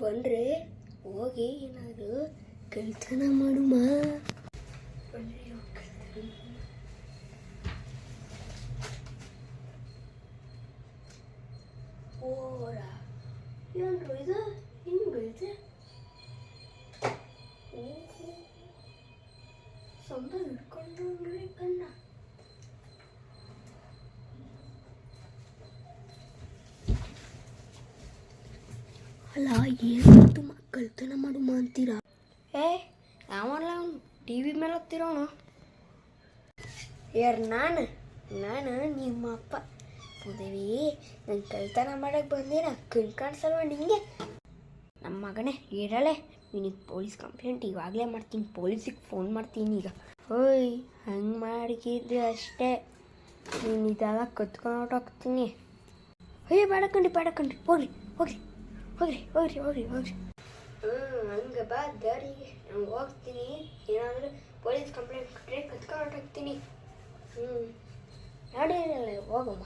ಬಂದರೆ ಹೋಗಿ ಏನಾದರೂ ಕೆಲಸನ ಮಾಡುಮ. ಬನ್ರಿ ಓರ ಏನ್ರು ಇದು ಹಿಂಗೆ ಬೀಳುತ್ತೆ. ಓಹೋ ಸಂದ ಹಿಡ್ಕೊಂಡು ನೋಡಿ ಕಣ್ಣ. ಅಲ್ಲ ಏನು ಕಳ್ತನ ಮಾಡುಮ ಅಂತೀರಾ? ಯಾವಲ್ಲ ಟಿ ವಿ ಮೇಲೆ ಹೋಗ್ತಿರೋನು ಯಾರು? ನಾನು ನಿಮ್ಮ ಅಪ್ಪ ಉದೇವಿ. ನಾನು ಕಳ್ತನ ಮಾಡಕ್ಕೆ ಬಂದಿನ ಕಾಣಿಸಲ್ವ ನಿಂಗೆ? ನಮ್ಮ ಮಗನೇ ಇರಲ್ಲೇ, ನಿನಗೆ ಪೊಲೀಸ್ ಕಂಪ್ಲೇಂಟ್ ಇವಾಗಲೇ ಮಾಡ್ತೀನಿ, ಪೊಲೀಸಿಗೆ ಫೋನ್ ಮಾಡ್ತೀನಿ ಈಗ. ಓಯ್ ಹಂಗೆ ಮಾಡಿಕಿದ್ರೆ ಅಷ್ಟೇ, ನೀನು ಇದೆಲ್ಲ ಕತ್ಕೊಂಡು ಹೊಟ್ಟೋಗ್ತೀನಿ. ಅಯ್ಯೋ ಬೇಡಕಂಡ್ರಿ ಹೋಗ್ರಿ ಹೋಗ್ರಿ ಹೋಗ್ರಿ ಹೋಗ್ರಿ ಹೋಗ್ರಿ ಹೋಗ್ರಿ. ಹಂಗೆ ಬಾ ದಾರಿಗೆ, ನಾನು ಹೋಗ್ತೀನಿ. ಏನಾದರೂ ಪೊಲೀಸ್ ಕಂಪ್ಲೇಂಟ್ ಕೊಟ್ಟರೆ ಕತ್ಕೊಂಡು ಹೊಟ್ಟೋಗ್ತೀನಿ. ನಡೀರಲ್ಲ ಹೋಗಮ್ಮ.